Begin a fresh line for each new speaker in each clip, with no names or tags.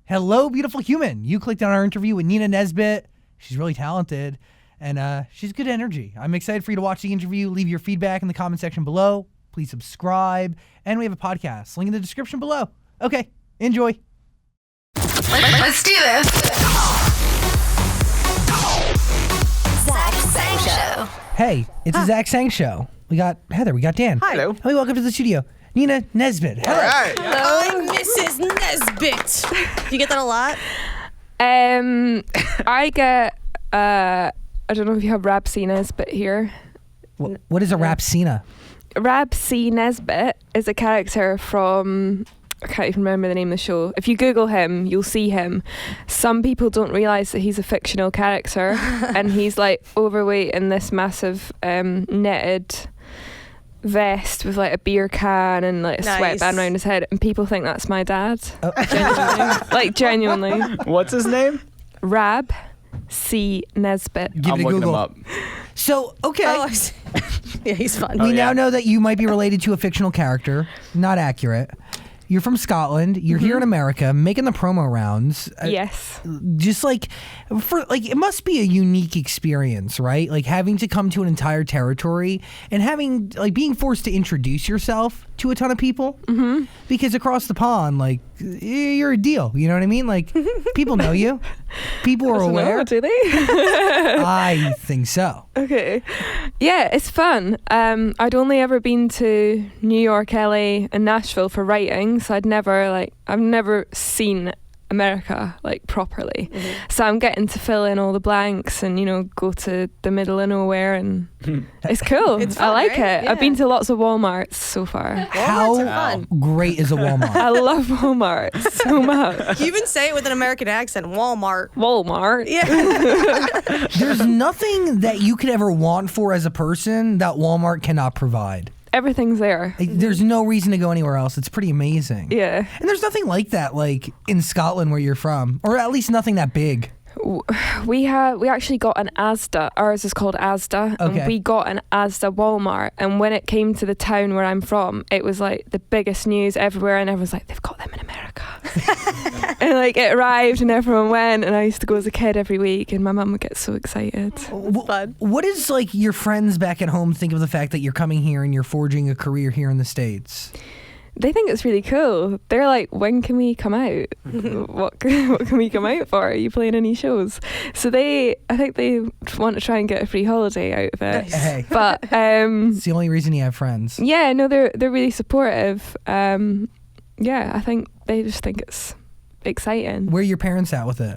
Hello, beautiful human. You clicked on our interview with Nina Nesbitt. She's really talented, and she's good energy. I'm excited for you to watch the interview. Leave your feedback in the comment section below. Please subscribe. And we have a podcast. Link in the description below. Okay, enjoy.
Let's do this. Zach Sang Show.
Hey, it's the Zach Sang Show. We got Heather. We got Dan.
Hi.
Hello. Hey, welcome to the studio. Nina Nesbitt. Hello.
All right.
Hello, Mrs. Nesbitt. Do you get that a lot?
I get, I don't know if you have Rab C. Nesbitt here.
What is a Rapsina?
Rab C. Nesbitt is a character from, I can't even remember the name of the show. If you Google him, you'll see him. Some people don't realise that he's a fictional character and he's like overweight in this massive knitted vest with like a beer can and like a sweatband around his head, and people think that's my dad. Oh. Genuinely.
What's his name?
Rab C. Nesbitt.
Give
I'm
it a
looking
Google.
him up.
So, okay.
Oh, yeah, he's fun.
We now know that you might be related to a fictional character. Not accurate. You're from Scotland. You're here in America, making the promo rounds.
Yes.
Just like, it must be a unique experience, right? Like having to come to an entire territory and having, like, being forced to introduce yourself to a ton of people. Mm-hmm. Because across the pond, like, you're a deal. You know what I mean? Like, people know you. People are aware.
Do they?
I think so.
Okay. Yeah, it's fun. I'd only ever been to New York, LA, and Nashville for writing, so I've never seen America like properly. Mm-hmm. So I'm getting to fill in all the blanks and, go to the middle of nowhere, and it's cool.
It's fun,
I like
right?
it.
Yeah.
I've been to lots of Walmarts so far.
How
are fun.
great is a Walmart?
I love Walmart so much.
You even say it with an American accent. Walmart.
Walmart.
Yeah.
There's nothing that you could ever want for as a person that Walmart cannot provide.
Everything's there.
Like, there's no reason to go anywhere else. It's pretty amazing.
Yeah.
And there's nothing like that, like, in Scotland where you're from. Or at least nothing that big.
We actually got an Asda. Ours is called Asda.
Okay.
And we got an Asda Walmart. And when it came to the town where I'm from, it was like the biggest news everywhere. And everyone's like, they've got them in America. And like it arrived and everyone went. And I used to go as a kid every week. And my mum would get so excited.
Fun.
What does, like, your friends back at home think of the fact that you're coming here and you're forging a career here in the States?
They think it's really cool. They're like, when can we come out? What can we come out for? Are you playing any shows? So I think they want to try and get a free holiday out of it.
Nice.
Hey,
But
it's the only reason you have friends.
yeah, no, they're really supportive. Yeah, I think they just think it's exciting.
Where are your parents at with it?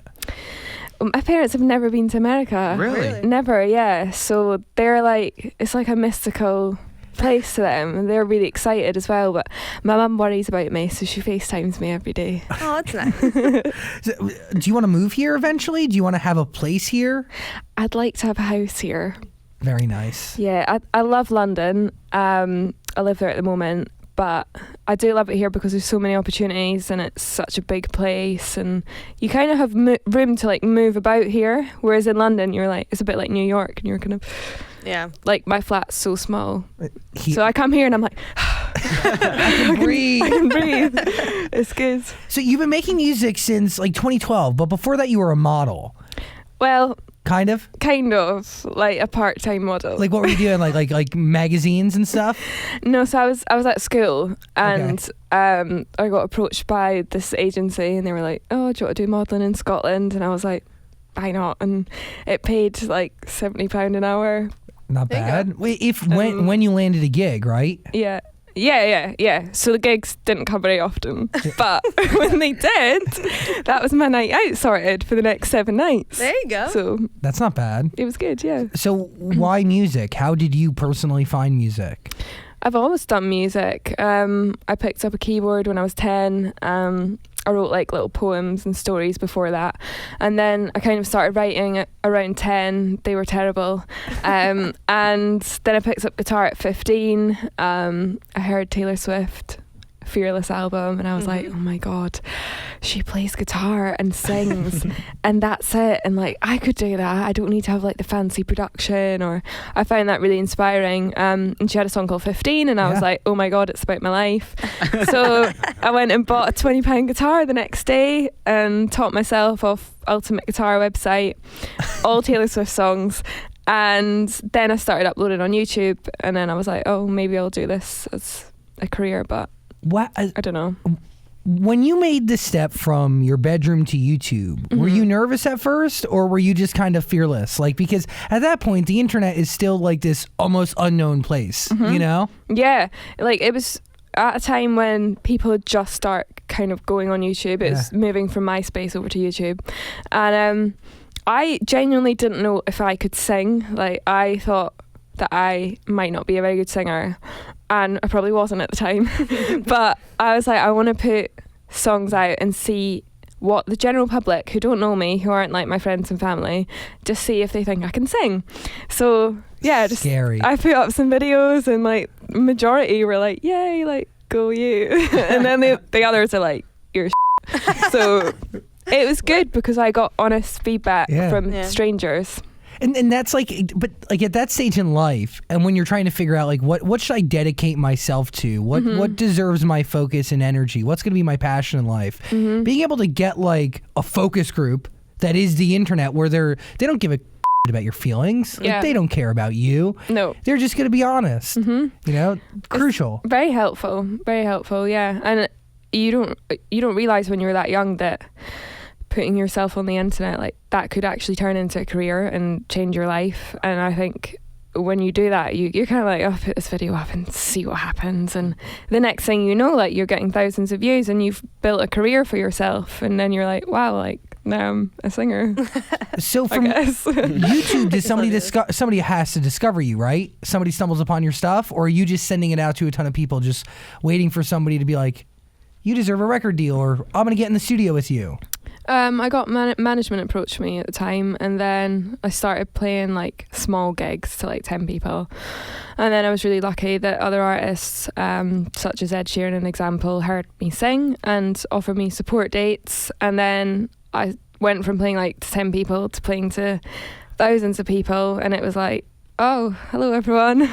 My parents have never been to America.
Really?
Never, yeah. So they're like, it's like a mystical place to them, and they're really excited as well. But my mum worries about me, so she FaceTimes me every day.
Oh, that's nice.
So, do you want to move here eventually? Do you want to have a place here?
I'd like to have a house here.
Very nice.
Yeah, I love London. I live there at the moment, but I do love it here because there's so many opportunities and it's such a big place, and you kind of have room to like move about here. Whereas in London, you're like, it's a bit like New York, and you're kind of
Yeah.
like, my flat's so small, so I come here and I'm like,
I can breathe.
I can breathe. It's good.
So you've been making music since like 2012, but before that you were a model.
Well,
Kind of?
kind of like a part-time model.
Like, what were you doing? Like magazines and stuff?
No, so I was at school, and I got approached by this agency, and they were like, "Oh, do you want to do modelling in Scotland?" And I was like, "Why not?" And it paid like £70 an hour.
Not
There you
bad. Wait, when you landed a gig, right?
Yeah. So the gigs didn't come very often, but when they did, that was my night out sorted for the next 7 nights.
There you go.
So
That's not bad.
it was good, yeah.
So why music? How did you personally find music?
I've always done music. I picked up a keyboard when I was 10. I wrote like little poems and stories before that. And then I kind of started writing at around 10. They were terrible. And then I picked up guitar at 15. I heard Taylor Swift Fearless album, and I was like, oh my god, she plays guitar and sings and that's it, and like I could do that. I don't need to have like the fancy production. Or I found that really inspiring. And she had a song called 15, and I was like, oh my god, it's about my life. So I went and bought a £20 guitar the next day and taught myself off Ultimate Guitar website all Taylor Swift songs. And then I started uploading on YouTube, and then I was like, oh, maybe I'll do this as a career, but I don't know.
When you made the step from your bedroom to YouTube, were you nervous at first, or were you just kind of fearless? Like, because at that point, the internet is still like this almost unknown place, you know?
Yeah, like it was at a time when people had just start kind of going on YouTube. It was moving from MySpace over to YouTube. And I genuinely didn't know if I could sing. Like, I thought that I might not be a very good singer, and I probably wasn't at the time. But I was like, I want to put songs out and see what the general public who don't know me, who aren't like my friends and family, just see if they think I can sing. So yeah, just
scary.
I put up some videos, and like majority were like, yay, like go you. And then the others are like, you're so it was good because I got honest feedback from strangers.
And that's like, but like at that stage in life, and when you're trying to figure out like what should I dedicate myself to, what deserves my focus and energy, what's going to be my passion in life, being able to get like a focus group that is the internet, where they don't give a about your feelings, like, they don't care about you. No, they're just going to be honest. You know, crucial.
It's very helpful. Yeah, and you don't realize when you're that young that putting yourself on the internet, like that could actually turn into a career and change your life. And I think when you do that, you're kind of like, oh, put this video up and see what happens. And the next thing you know, like you're getting thousands of views and you've built a career for yourself. And then you're like, wow, like now I'm a singer.
So from YouTube, does somebody has to discover you, right? Somebody stumbles upon your stuff, or are you just sending it out to a ton of people, just waiting for somebody to be like, you deserve a record deal, or I'm going to get in the studio with you?
I got management approached me at the time, and then I started playing like small gigs to like 10 people. And then I was really lucky that other artists, such as Ed Sheeran, an example, heard me sing and offered me support dates. And then I went from playing like to 10 people to playing to thousands of people, and it was like, oh, hello everyone.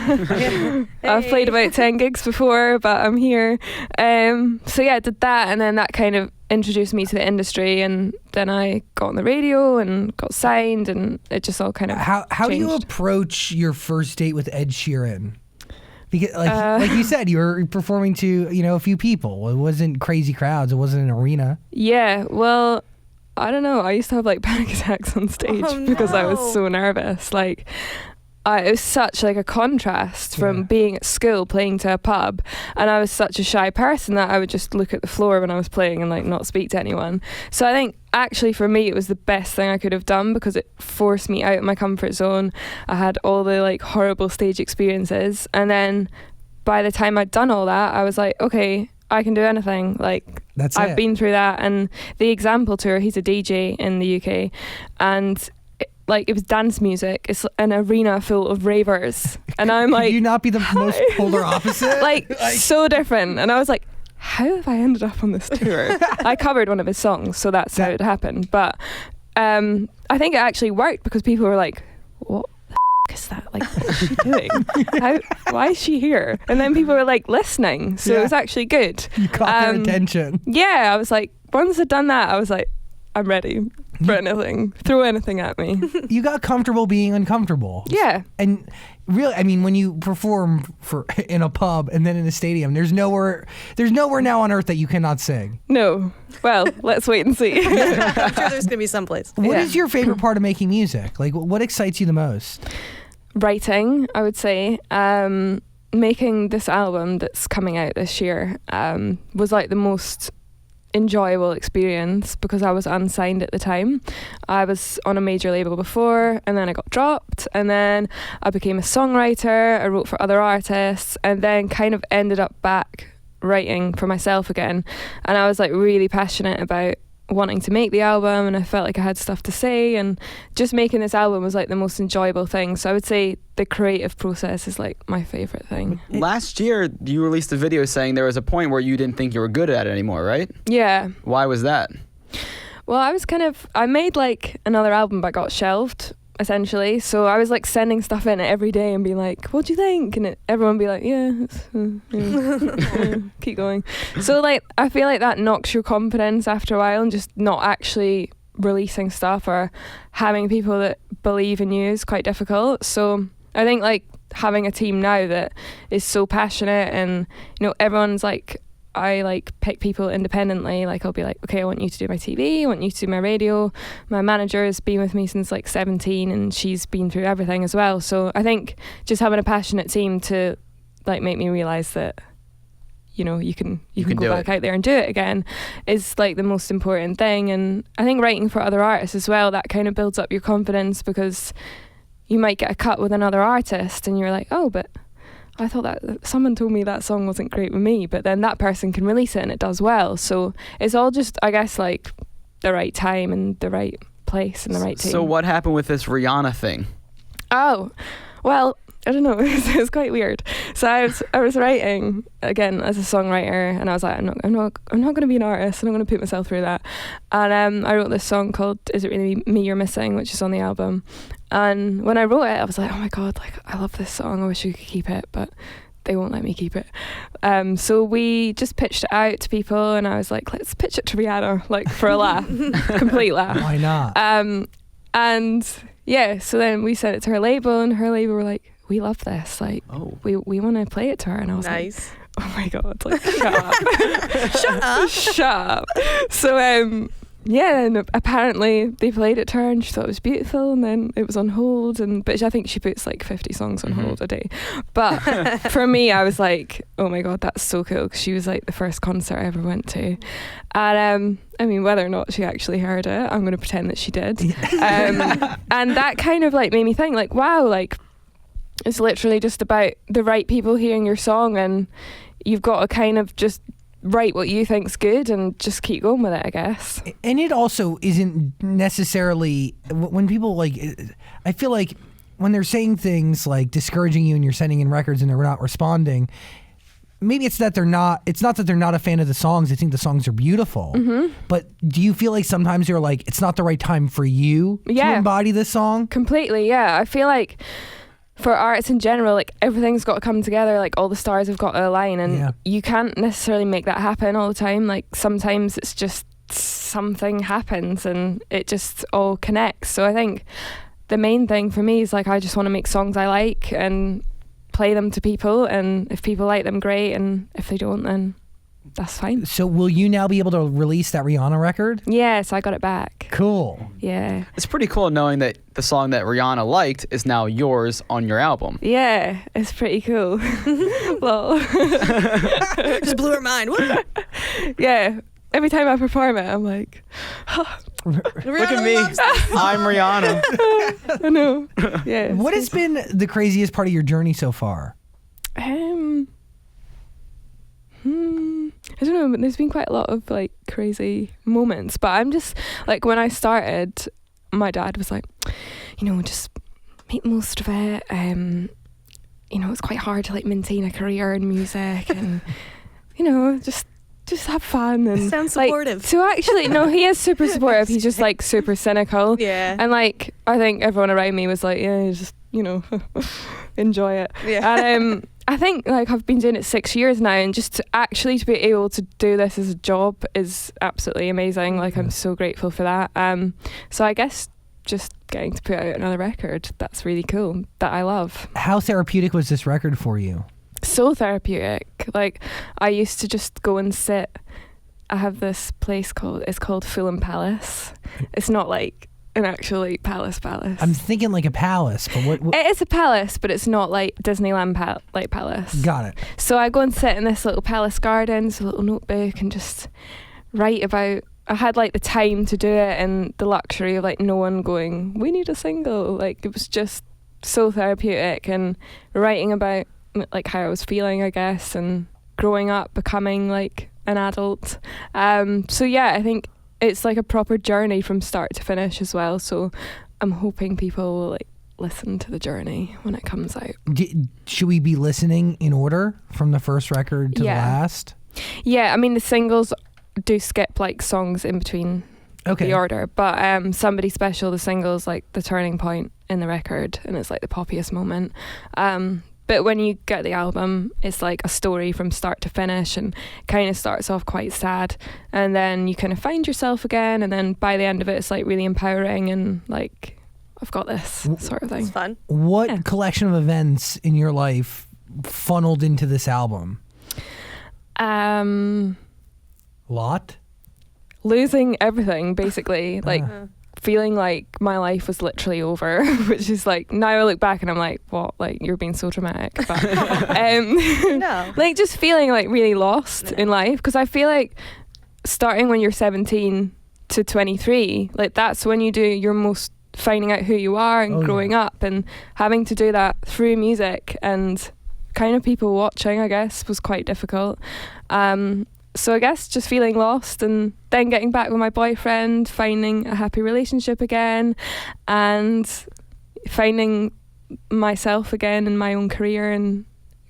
I've played about 10 gigs before, but I'm here. So yeah, I did that, and then that kind of introduced me to the industry, and then I got on the radio and got signed, and it just all kind of
How do you approach your first date with Ed Sheeran? Because like you said, you were performing to, you know, a few people. It wasn't crazy crowds. It wasn't an arena.
Yeah, well, I don't know. I used to have like panic attacks on stage because I was so nervous. Like, it was such like a contrast from being at school playing to a pub, and I was such a shy person that I would just look at the floor when I was playing and like not speak to anyone. So I think actually for me it was the best thing I could have done, because it forced me out of my comfort zone. I had all the like horrible stage experiences, and then by the time I'd done all that, I was like, okay, I can do anything. Like, I've been through that. And the Example tour, he's a DJ in the UK, and like it was dance music. It's an arena full of ravers, and I'm like,
could you not be the most polar opposite?
like so different. And I was like, how have I ended up on this tour? I covered one of his songs, so that's how it happened. But I think it actually worked, because people were like, what the is that? Like, what's she doing? Why is she here? And then people were like listening, so it was actually good.
You caught their attention.
Yeah, I was like, once I'd done that, I was like, I'm ready for anything. Throw anything at me.
You got comfortable being uncomfortable.
Yeah.
And really, I mean, when you perform in a pub and then in a stadium, there's nowhere now on earth that you cannot sing.
No. Well, let's wait and see.
I'm sure there's gonna be someplace.
What is your favorite part of making music? Like, what excites you the most?
Writing, I would say. Making this album that's coming out this year was like the most enjoyable experience, because I was unsigned at the time. I was on a major label before, and then I got dropped, and then I became a songwriter. I wrote for other artists, and then kind of ended up back writing for myself again. And I was like really passionate about wanting to make the album, and I felt like I had stuff to say, and just making this album was like the most enjoyable thing. So I would say the creative process is like my favorite thing.
Last year, you released a video saying there was a point where you didn't think you were good at it anymore, right?
Yeah.
Why was that?
Well, I made like another album but got shelved, essentially. So I was like sending stuff in every day and being like, what do you think? And everyone would be like, yeah, keep going. So like, I feel like that knocks your confidence after a while, and just not actually releasing stuff or having people that believe in you is quite difficult. So I think like having a team now that is so passionate, and everyone's like, I like pick people independently. Like I'll be like, okay, I want you to do my TV, I want you to do my radio. My manager has been with me since like 17, and she's been through everything as well. So I think just having a passionate team to like make me realise that you can go back out there and do it again is like the most important thing. And I think writing for other artists as well, that kind of builds up your confidence, because you might get a cut with another artist and you're like, oh, but I thought that someone told me that song wasn't great with me, but then that person can release it and it does well. So it's all just, I guess, like the right time and the right place and the right team.
So what happened with this Rihanna thing?
Oh, well, I don't know. It was quite weird. So I was writing again as a songwriter, and I was like, I'm not going to be an artist. I'm not going to put myself through that. And I wrote this song called "Is It Really Me You're Missing," which is on the album. And when I wrote it, I was like, oh my god, like I love this song. I wish we could keep it, but they won't let me keep it. So we just pitched it out to people, and I was like, let's pitch it to Rihanna, like for a laugh, complete laugh.
Why not?
And yeah, so then we sent it to her label, and her label were like, we love this, like we want to play it to her. And I was like, oh my god, like shut up. Shut up. So yeah, and apparently they played it to her and she thought it was beautiful, and then it was on hold, but I think she puts like 50 songs on hold a day. But for me, I was like, oh my god, that's so cool, because she was like the first concert I ever went to. And I mean, whether or not she actually heard it, I'm going to pretend that she did. And that kind of like made me think like, wow, like it's literally just about the right people hearing your song, and you've got to kind of just write what you think's good and just keep going with it, I guess.
And it also isn't necessarily when people like, I feel like when they're saying things like discouraging you and you're sending in records and they're not responding, maybe it's not that they're not a fan of the songs. They think the songs are beautiful. But do you feel like sometimes they're like, it's not the right time for you to embody this song?
Completely, yeah. I feel like for arts in general, like everything's got to come together, like all the stars have got to align, and you can't necessarily make that happen all the time. Like sometimes it's just something happens and it just all connects. So I think the main thing for me is like, I just want to make songs I like and play them to people, and if people like them, great, and if they don't, then that's fine.
So will you now be able to release that Rihanna record?
Yes, I got it back.
Cool.
Yeah.
It's pretty cool knowing that the song that Rihanna liked is now yours on your album.
Yeah, it's pretty cool. Lol.
Just blew her mind. What?
Yeah. Every time I perform it, I'm like,
look at me. I'm Rihanna.
I know. Yeah.
What has been the craziest part of your journey so far?
I don't know, but there's been quite a lot of like crazy moments, but I'm just like, when I started, my dad was like, just make the most of it. It's quite hard to like maintain a career in music, and just have fun. And
sounds supportive.
Like, so actually, no, he is super supportive. He's just like super cynical.
Yeah.
And like, I think everyone around me was like, yeah, just enjoy it.
Yeah.
And I think like I've been doing it 6 years now, and just to be able to do this as a job is absolutely amazing. Like I'm so grateful for that. So I guess just getting to put out another record, that's really cool, that I love.
How therapeutic was this record for you?
So therapeutic. Like I used to just go and sit. I have this place called Fulham Palace. It's not like an actual like palace.
I'm thinking like a palace, but what?
It is a palace, but it's not like Disneyland palace.
Got it.
So I go and sit in this little palace gardens, a little notebook, and just write about. I had like the time to do it and the luxury of like no one going, we need a single. Like it was just so therapeutic, and writing about like how I was feeling, I guess, and growing up, becoming like an adult. So yeah, I think it's like a proper journey from start to finish as well. So I'm hoping people will like listen to the journey when it comes out.
Should we be listening in order from the first record to the last?
Yeah, I mean the singles do skip like songs in between the order, but Somebody Special, the singles, like the turning point in the record, and it's like the poppiest moment. But when you get the album, it's like a story from start to finish, and kind of starts off quite sad, and then you kind of find yourself again, and then by the end of it, it's like really empowering and like, I've got this sort of thing.
It's fun.
What collection of events in your life funneled into this album? Lot?
Losing everything, basically. Like, feeling like my life was literally over, which is like, now I look back and I'm like, what? Like, you're being so dramatic. But,
No.
like, just feeling like really lost in life. Because I feel like starting when you're 17 to 23, like, that's when you do your most finding out who you are and growing up, and having to do that through music and kind of people watching, I guess, was quite difficult. So I guess just feeling lost, and then getting back with my boyfriend, finding a happy relationship again, and finding myself again in my own career and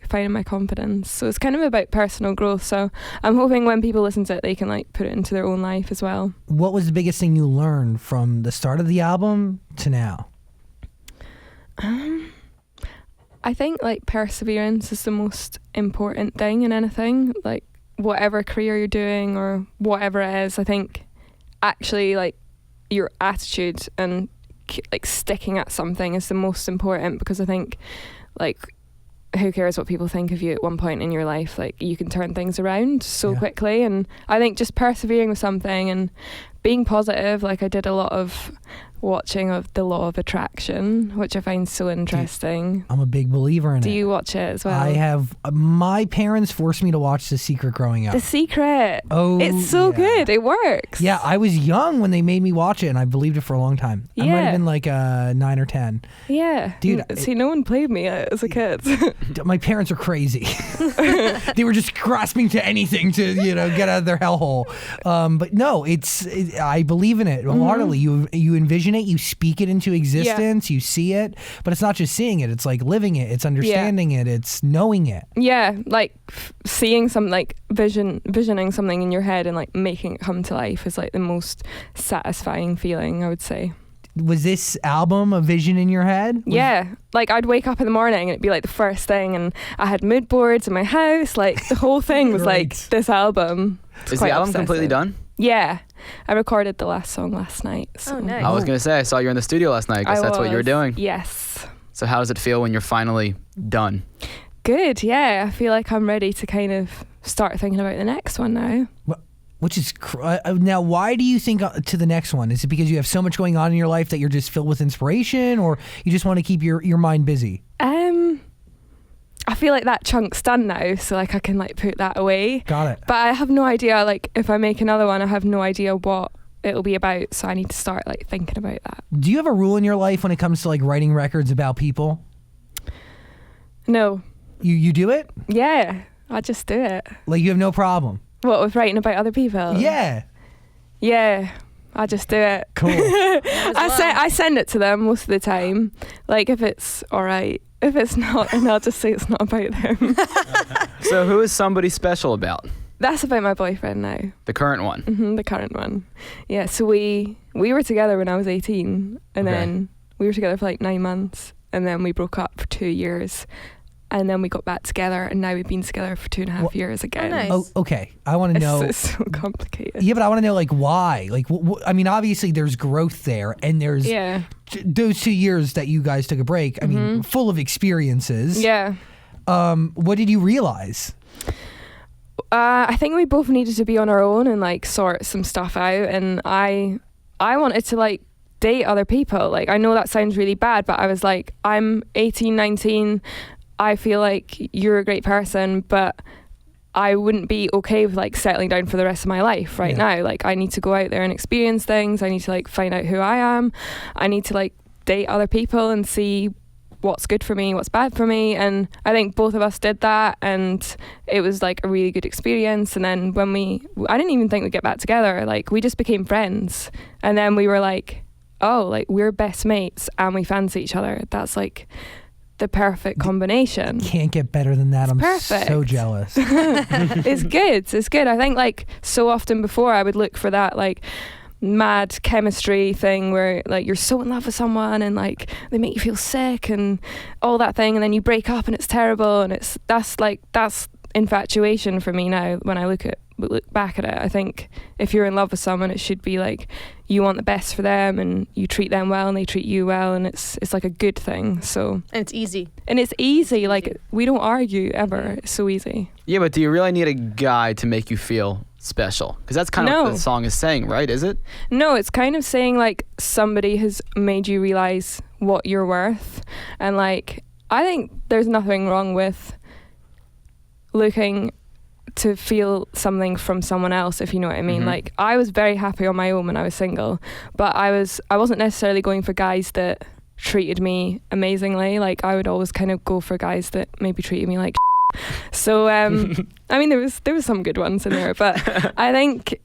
finding my confidence. So it's kind of about personal growth. So I'm hoping when people listen to it, they can like put it into their own life as well.
What was the biggest thing you learned from the start of the album to now?
I think like perseverance is the most important thing in anything. Like, whatever career you're doing or whatever it is, I think actually like your attitude and like sticking at something is the most important, because I think like who cares what people think of you at one point in your life, like you can turn things around so quickly. And I think just persevering with something and being positive, like I did a lot of watching of The Law of Attraction, which I find so interesting.
I'm a big believer in it.
Do you watch it as well?
I have. My parents forced me to watch The Secret growing up.
The Secret.
Oh,
it's so good. It works.
Yeah, I was young when they made me watch it, and I believed it for a long time. I might have
Yeah.
been like 9 or 10.
Yeah.
Dude,
See, no one played me as a kid.
My parents are crazy. They were just grasping to anything to, get out of their hellhole. But no, I believe in it wholeheartedly. You envision it, you speak it into existence, you see it, but it's not just seeing it, it's like living it, it's understanding it, it's knowing it.
Yeah, like seeing something, like visioning something in your head and like making it come to life is like the most satisfying feeling, I would say.
Was this album a vision in your head?
Yeah, like I'd wake up in the morning and it'd be like the first thing, and I had mood boards in my house, like the whole thing was like this album.
Is the album completely done?
Yeah, I recorded the last song last night. So.
Oh, nice.
I was going to say, I saw you in the studio last night. I guess that's what you were doing.
Yes.
So how does it feel when you're finally done?
Good, yeah. I feel like I'm ready to kind of start thinking about the next one now.
Which is now, why do you think to the next one? Is it because you have so much going on in your life that you're just filled with inspiration, or you just want to keep your mind busy?
I feel like that chunk's done now, so like I can like put that away.
Got it.
But I have no idea, like if I make another one, I have no idea what it'll be about, so I need to start like thinking about that.
Do you have a rule in your life when it comes to like writing records about people?
No.
You do it?
Yeah, I just do it.
Like you have no problem?
What, with writing about other people?
Yeah.
Yeah, I just do it.
Cool.
I send it to them most of the time. Like if it's all right. If it's not, and I'll just say it's not about them.
So who is Somebody Special about?
That's about my boyfriend now.
The current one?
The current one. Yeah, so we were together when I was 18, and then we were together for like 9 months, and then we broke up for 2 years, and then we got back together, and now we've been together for 2.5 years again.
nice.
Oh, okay. I want to know.
It's so complicated.
Yeah, but I want to know like why. Like, I mean, obviously there's growth there, and there's those 2 years that you guys took a break. I mean, full of experiences.
Yeah.
What did you realize?
I think we both needed to be on our own and like sort some stuff out, and I wanted to like date other people. Like, I know that sounds really bad, but I was like, I'm 18, 19. I feel like you're a great person, but I wouldn't be okay with like settling down for the rest of my life right now. Like, I need to go out there and experience things. I need to like find out who I am. I need to like date other people and see what's good for me, what's bad for me, and I think both of us did that, and it was like a really good experience. And then I didn't even think we'd get back together. Like, we just became friends, and then we were like, oh, like, we're best mates and we fancy each other. That's like the perfect combination.
Can't get better than that. I'm
perfect.
so jealous.
It's good. I think, like, so often before I would look for that, like, mad chemistry thing where, like, you're so in love with someone and, like, they make you feel sick and all that thing, and then you break up and it's terrible, and that's infatuation for me now. When I look back at it, I think if you're in love with someone, it should be like you want the best for them and you treat them well and they treat you well, and it's like a good thing. So,
and it's easy.
Like, we don't argue ever. It's so easy.
Yeah, but do you really need a guy to make you feel special? Because that's kind of what the song is saying, right? Is it?
No, it's kind of saying, like, somebody has made you realize what you're worth. And, like, I think there's nothing wrong with looking to feel something from someone else, if you know what I mean.
Mm-hmm.
Like, I was very happy on my own when I was single, but I wasn't necessarily going for guys that treated me amazingly. Like, I would always kind of go for guys that maybe treated me like so I mean, there was some good ones in there, but I think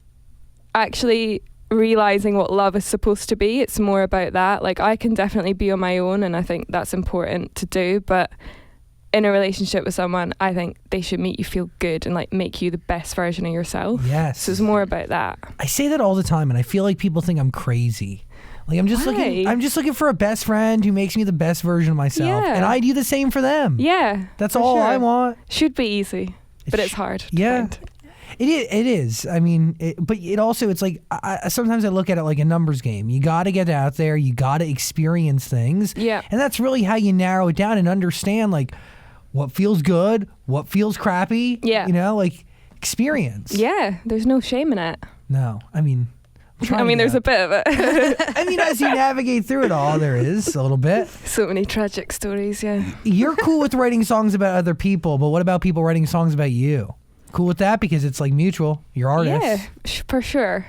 actually realizing what love is supposed to be, it's more about that. Like, I can definitely be on my own, and I think that's important to do, but in a relationship with someone, I think they should make you feel good and, like, make you the best version of yourself.
Yes.
So it's more about that.
I say that all the time, and I feel like people think I'm crazy. Like, I'm just looking for a best friend who makes me the best version of myself.
Yeah.
And I do the same for them.
Yeah.
That's
for
all
sure.
I want.
Should be easy, but it's hard to find.
It is. I mean, but it also, it's like, sometimes I look at it like a numbers game. You got to get out there. You got to experience things.
Yeah.
And that's really how you narrow it down and understand, like, what feels good, what feels crappy.
Yeah.
You know, like, experience.
Yeah. There's no shame in it.
No. I mean,
There's a bit of it.
I mean, as you navigate through it all, there is a little bit.
So many tragic stories, yeah.
You're cool with writing songs about other people, but what about people writing songs about you? Cool with that because it's like mutual. You're artists.
Yeah, for sure.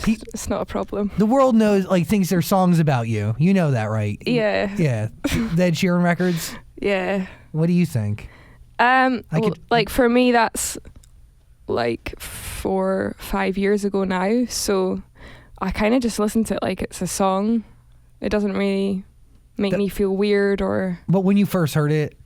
It's not a problem.
The world knows, like, thinks there's songs about you. You know that, right?
Yeah.
Yeah. The Ed Sheeran records.
Yeah.
What do you think?
Like, for me, that's like 4 or 5 years ago now. So I kind of just listen to it like it's a song. It doesn't really make me feel weird or...
But when you first heard it?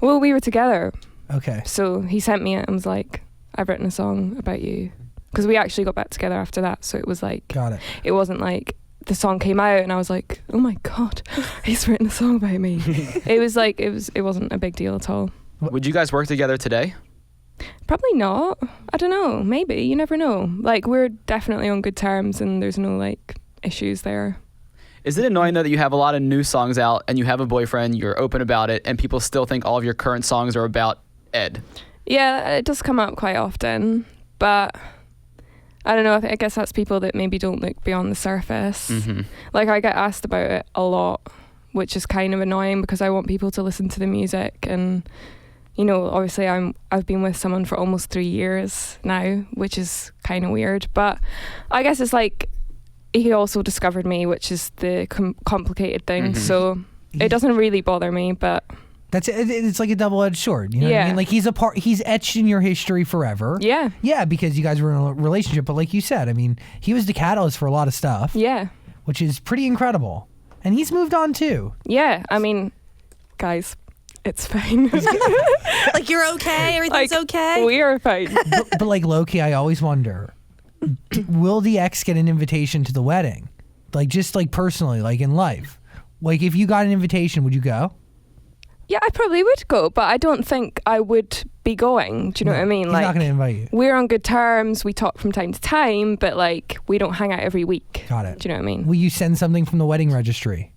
Well, we were together.
Okay.
So he sent me it and was like, I've written a song about you. Because we actually got back together after that. So it was like...
Got it.
It wasn't like the song came out and I was like, oh my God, he's written a song about me. It was like, it wasn't a big deal at all.
Would you guys work together today?
Probably not. I don't know. Maybe. You never know. Like, we're definitely on good terms and there's no, like, issues there.
Is it annoying though that you have a lot of new songs out and you have a boyfriend, you're open about it, and people still think all of your current songs are about Ed?
Yeah, it does come up quite often, but I don't know. I guess that's people that maybe don't look beyond the surface.
Mm-hmm.
Like, I get asked about it a lot, which is kind of annoying because I want people to listen to the music. And, you know, obviously I've been with someone for almost 3 years now, which is kind of weird. But I guess it's like he also discovered me, which is the complicated thing.
Mm-hmm.
So it doesn't really bother me, but...
It's like a double-edged sword. You know what I
Yeah.
mean? Like, he's etched in your history forever.
Yeah.
Yeah, because you guys were in a relationship. But like you said, I mean, he was the catalyst for a lot of stuff.
Yeah.
Which is pretty incredible. And he's moved on too.
Yeah. I mean, guys, it's fine.
Like, you're okay? Everything's
Like,
okay?
We are fine.
But like, low-key, I always wonder, will the ex get an invitation to the wedding? Like, just like personally, like in life. Like, if you got an invitation, would you go?
Yeah, I probably would go, but I don't think I would be going. Do you know what I mean?
He's
Like,
not going to invite you.
we're on good terms. We talk from time to time, but like, we don't hang out every week.
Got it.
Do you know what I mean?
Will you send something from the wedding registry?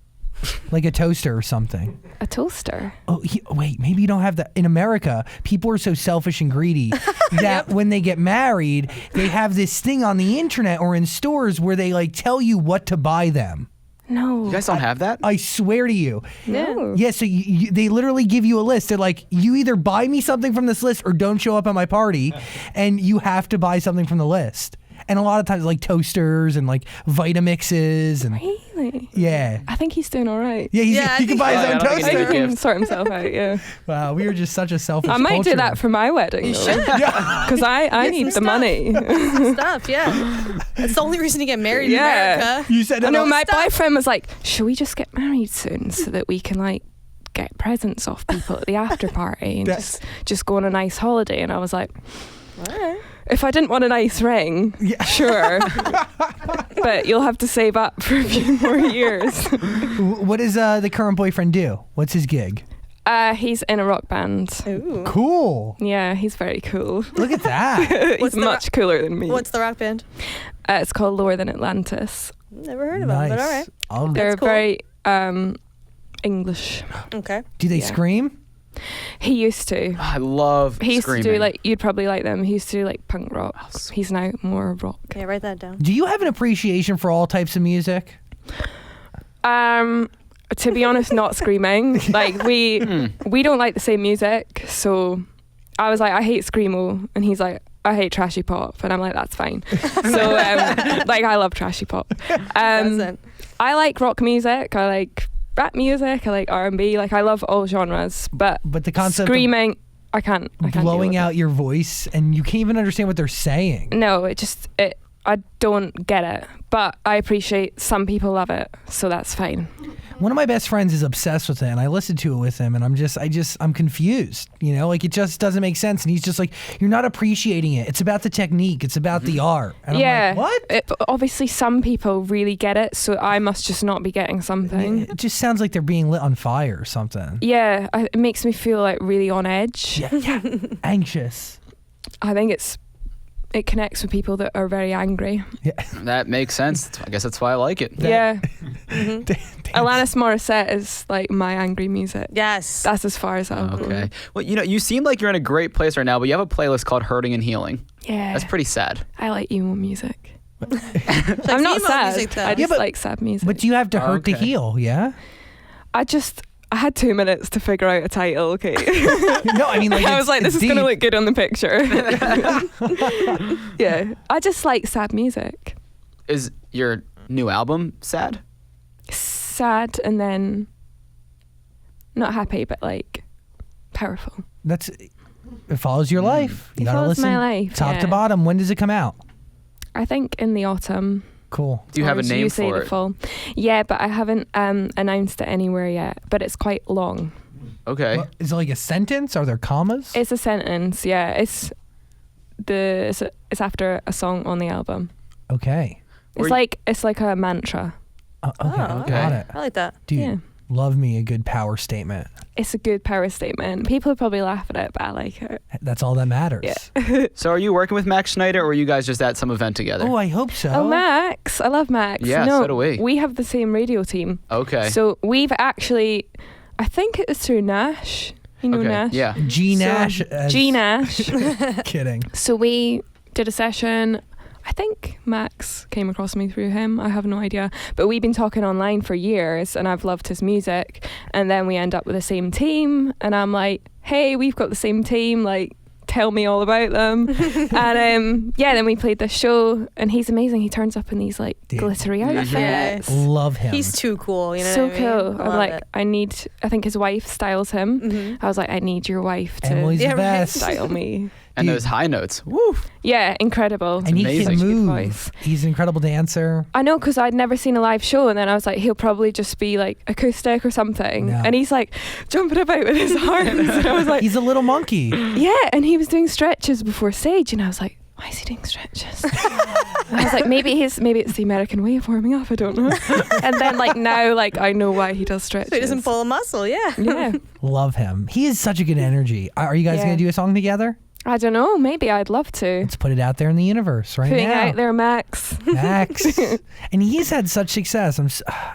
Like a toaster or something?
A toaster.
Oh, wait, maybe you don't have that. In America, people are so selfish and greedy that when they get married, they have this thing on the internet or in stores where they like tell you what to buy them.
No.
You guys don't have that?
I swear to you.
No.
Yeah, so they literally give you a list. They're like, you either buy me something from this list or don't show up at my party, and you have to buy something from the list. And a lot of times, like toasters and like Vitamixes and
Really? Really?
Yeah.
I think he's doing all right.
Yeah,
Yeah, I
he can
think-
buy his
Yeah, I
own
don't think
I
he's
think
toaster.
a
he can
gift.
sort himself out, yeah.
Wow, we are just such a selfish
I might do
culture.
that for my wedding, though.
Yeah.
Because I need the
stuff.
money.
Stuff, yeah. That's the only reason to get married
Yeah.
in America.
You said
I
it
know
all-
my
Stuff.
boyfriend was like, should we just get married soon so that we can like get presents off people at the after party and
That's-
just go on a nice holiday? And I was like,
All right.
if I didn't want a nice ring,
Yeah.
sure. But you'll have to save up for a few more years.
What does the current boyfriend do? What's his gig?
He's in a rock band.
Ooh.
Cool.
Yeah, he's very cool.
Look at that.
He's much cooler than me.
What's the rock band?
It's called Lower Than Atlantis.
Never heard of them, but all right.
Oh,
They're
cool.
very English.
Okay.
do they
yeah.
scream?
He used to.
I love
He used
screaming.
to do like, you'd probably like them. He used to do like punk rock.
Oh, sweet.
He's now more rock.
Okay, write that down.
Do you have an appreciation for all types of music?
To be honest, not screaming. Like we don't like the same music. So I was like, I hate screamo, and he's like, I hate trashy pop, and I'm like, that's fine. So like I love trashy pop.
Doesn't.
I like rock music. I like rap music. I like R&B. Like I love all genres. But
The concept
screaming, I can't
of
deal
blowing
with
out your voice and you can't even understand what they're saying.
it. No, I don't get it. But I appreciate some people love it, so that's fine.
One of my best friends is obsessed with it, and I listened to it with him, and I'm confused. You know, like it just doesn't make sense. And he's just like, you're not appreciating it. It's about the technique. It's about the art. And
yeah.
I'm like, what?
Obviously, some people really get it, so I must just not be getting something.
It just sounds like they're being lit on fire or something.
Yeah, it makes me feel like really on edge.
Yeah. Anxious.
I think it connects with people that are very angry.
Yeah.
That makes sense. I guess that's why I like it.
Yeah.
Dance.
Alanis Morissette is like my angry music.
Yes.
That's as far as I'll go.
Okay. Well, you seem like you're in a great place right now, but you have a playlist called Hurting and Healing.
Yeah.
That's pretty sad.
I like emo music.
Like
I'm not
emo
sad.
music, though.
I just
Yeah, but-
like sad music.
But you have to hurt to
Okay.
heal, yeah?
I had 2 minutes to figure out a title, okay?
No, I mean, like,
I was like, this is going to
deep.
look good on the picture. Yeah. I just like sad music.
Is your new album sad?
Sad and then not happy, but like powerful.
It follows your life. You
It
gotta
follows
listen
my life,
top to
yeah.
bottom. When does it come out?
I think in the autumn.
Cool.
Do you have
or
a
as
name
say
for
the
it?
fall. Yeah, but I haven't announced it anywhere yet. But it's quite long.
Okay.
Well, is it like a sentence? Are there commas?
It's a sentence. Yeah, it's after a song on the album.
Okay.
Were
It's like a mantra.
Okay.
Oh,
Got it.
I like that.
Dude,
Yeah.
love me a good power statement.
It's a good power statement. People probably laugh at it, but I like it.
That's all that matters.
Yeah.
So are you working with Max Schneider, or are you guys just at some event together?
Oh, I hope so.
Oh, Max. I love Max.
Yeah,
no,
so do we.
We have the same radio team.
Okay.
So we've actually, I think it was through Nash. You know
okay.
Nash?
Yeah.
G
So,
Nash.
G Nash.
Kidding.
So we did a session. I think Max came across me through him. I have no idea. But we've been talking online for years and I've loved his music. And then we end up with the same team. And I'm like, hey, we've got the same team. Like, tell me all about them. And then we played this show and he's amazing. He turns up in these like
Dude.
glittery outfits.
Yes.
Love him.
He's too cool, you know
So
what I mean?
cool.
I
I'm
love
like,
it.
I think his wife styles him.
Mhm.
I was like, I need your wife to
Emily's
Yeah,
the
right.
best.
style me.
And
Dude.
those high notes. Woo.
Yeah, incredible.
And he
amazing.
can
Such a good
move.
voice.
He's an incredible dancer.
I know, because I'd never seen a live show, and then I was like, he'll probably just be like acoustic or something.
No.
And he's like jumping about with his arms. And I was like,
He's a little monkey.
yeah. And he was doing stretches before stage, and I was like, why is he doing stretches? And I was like, maybe it's the American way of warming up. I don't know. And then now, I know why he does stretches.
So he doesn't pull a muscle, yeah.
Yeah.
Love him. He has such a good energy. Are you guys
Yeah.
going to do a song together?
I don't know. Maybe I'd love to.
Let's put it out there in the universe right
Putting
now.
out there, Max.
Max. And he's had such success.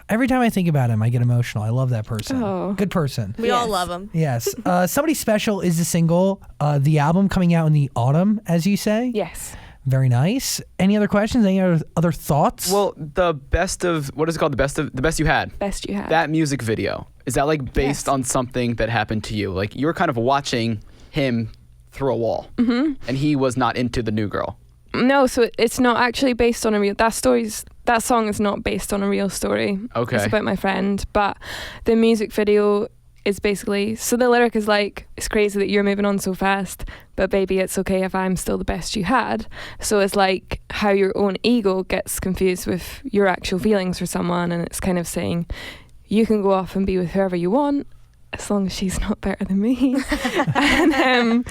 Every time I think about him, I get emotional. I love that person.
Oh.
Good person.
We all
Yes.
love him.
Yes. Somebody Special is the single. The album coming out in the autumn, as you say.
Yes.
Very nice. Any other questions? Any other thoughts?
Well, the best of what is it called? The best you had.
Best you have.
That music video, is that based
Yes.
on something that happened to you? Like you were kind of watching him through a wall, and he was not into the new girl.
No, so it's not actually based on a real. That story's that song is not based on a real story.
Okay.
It's about my friend, but the music video is basically, so the lyric is like, it's crazy that you're moving on so fast, but baby, it's okay if I'm still the best you had. So it's like how your own ego gets confused with your actual feelings for someone, and it's kind of saying you can go off and be with whoever you want as long as she's not better than me. And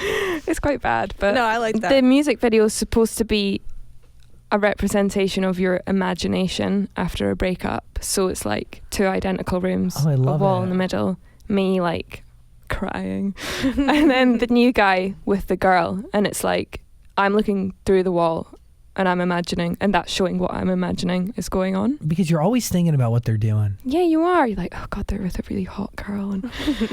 it's quite bad, but
No, I like that.
the music video is supposed to be a representation of your imagination after a breakup. So it's like two identical rooms,
Oh, I
a
love
wall
it.
in the middle, me like crying, and then the new guy with the girl, and it's like I'm looking through the wall and I'm imagining, and that's showing what I'm imagining is going on.
Because you're always thinking about what they're doing.
Yeah, you are. You're like, oh God, they're with a really hot girl, and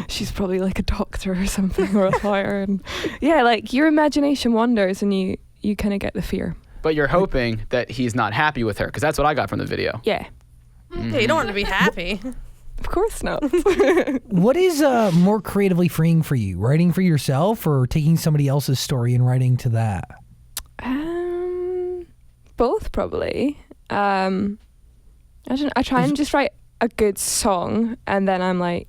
she's probably like a doctor or something, or a lawyer, and yeah, like your imagination wanders, and you kind of get the fear.
But you're hoping that he's not happy with her, because that's what I got from the video.
Yeah,
Yeah, you don't want to be happy.
of course not.
What is more creatively freeing for you? Writing for yourself or taking somebody else's story and writing to that?
Both probably. I try and just write a good song, and then I'm like,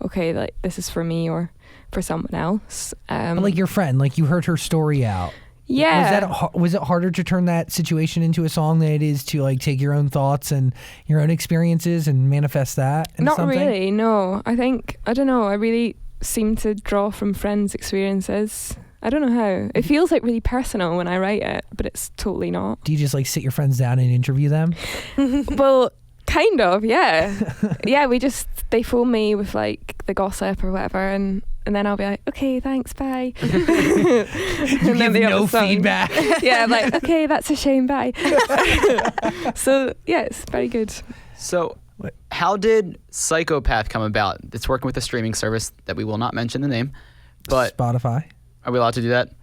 okay, like this is for me or for someone else.
But like your friend, like you heard her story out.
Yeah.
Was it harder to turn that situation into a song than it is to like take your own thoughts and your own experiences and manifest that into
Not
something?
really, no. I don't know, I really seem to draw from friends' experiences. I don't know how. It feels like really personal when I write it, but it's totally not.
Do you just like sit your friends down and interview them?
Well, kind of, yeah. Yeah, they phone me with like the gossip or whatever, and then I'll be like, okay, thanks, bye.
You
And
give
they have
no
a song.
feedback.
Yeah, I'm like, okay, that's a shame, bye. So yeah, it's very good.
So, how did Psychopath come about? It's working with a streaming service that we will not mention the name, but
Spotify.
are we allowed to do that?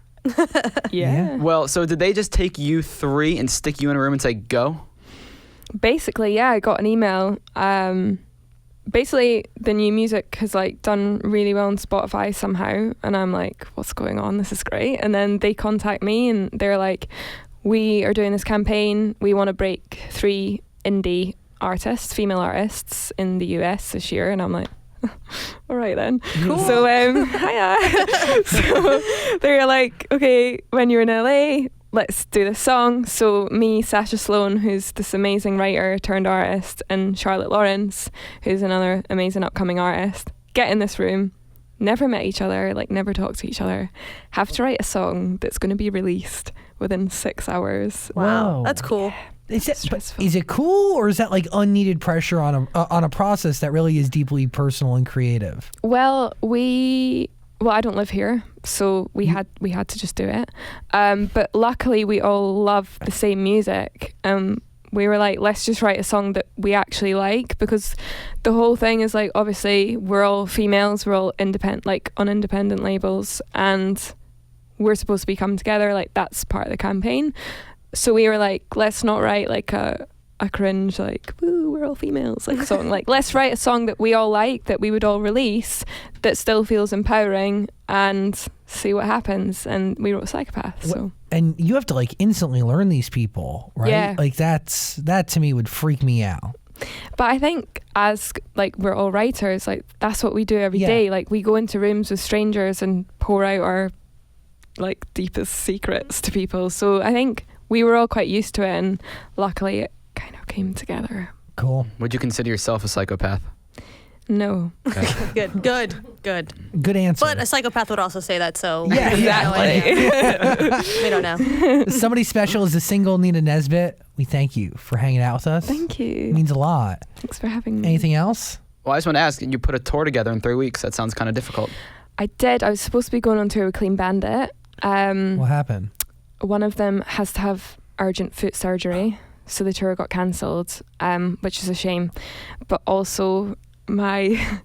Yeah.
Well, so did they just take you three and stick you in a room and say, go?
Basically, yeah, I got an email. Basically, the new music has like done really well on Spotify somehow, and I'm like, what's going on? This is great. And then they contact me and they're like, we are doing this campaign. We want to break 3 indie artists, female artists in the US this year. And I'm like, all right then.
Cool.
So hiya. So they're like, okay, when you're in LA, let's do this song. So me, Sasha Sloan, who's this amazing writer turned artist, and Charlotte Lawrence, who's another amazing upcoming artist, get in this room, never met each other, like never talked to each other, have to write a song that's going to be released within 6 hours.
Wow,
Whoa.
that's cool.
Stressful.
Is it cool, or is that like unneeded pressure on a process that really is deeply personal and creative?
Well, I don't live here, so we had to just do it. But luckily, we all love the same music. We were like, let's just write a song that we actually like, because the whole thing is like, obviously, we're all females, we're all independent, like on independent labels, and we're supposed to be coming together. Like that's part of the campaign. So we were like, let's not write like a cringe like, woo, we're all females like song. Like let's write a song that we all like, that we would all release, that still feels empowering, and see what happens. And we wrote Psychopath. So
And you have to like instantly learn these people, right?
Yeah.
Like that to me would freak me out.
but I think as like we're all writers, like that's what we do every
Yeah.
day. Like we go into rooms with strangers and pour out our like deepest secrets to people. So I think we were all quite used to it, and luckily it kind of came together.
Cool.
Would you consider yourself a psychopath?
No.
Good.
Good answer.
But a psychopath would also say that, so
Yeah,
we have no idea. We don't know.
Somebody special is the single Nina Nesbitt. We thank you for hanging out with us.
Thank
It
you.
means a lot.
Thanks for having me.
Anything else?
Well, I just want to ask, you put a tour together in 3 weeks. That sounds kind of difficult.
I did. I was supposed to be going on tour with Clean Bandit.
What happened?
One of them has to have urgent foot surgery, so the tour got cancelled, which is a shame. But also, my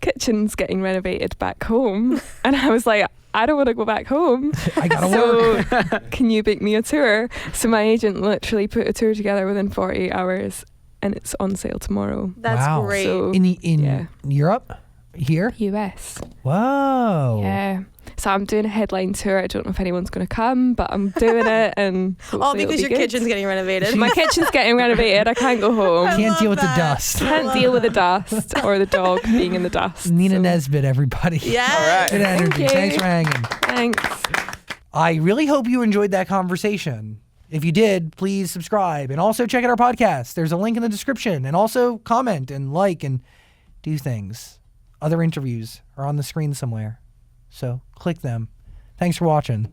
kitchen's getting renovated back home, and I was like, I don't want to go back home.
I gotta work.
So can you book me a tour? So my agent literally put a tour together within 48 hours, and it's on sale tomorrow.
That's
Wow.
great.
So
In
yeah.
Europe? Here?
US.
Whoa.
Yeah. So I'm doing a headline tour. I don't know if anyone's going to come, but I'm doing it. And
All
hopefully it'll
because
be
your
good.
kitchen's getting renovated.
My kitchen's getting renovated. I can't go home.
Can't
love
deal with
that.
the dust.
Can't deal with the dust or the dog being in the dust.
Nina
so.
Nesbitt, everybody.
Yeah.
Good energy.
you.
Thanks for hanging.
Thanks.
I really hope you enjoyed that conversation. If you did, please subscribe and also check out our podcast. There's a link in the description, and also comment and like and do things. Other interviews are on the screen somewhere, so click them. Thanks for watching.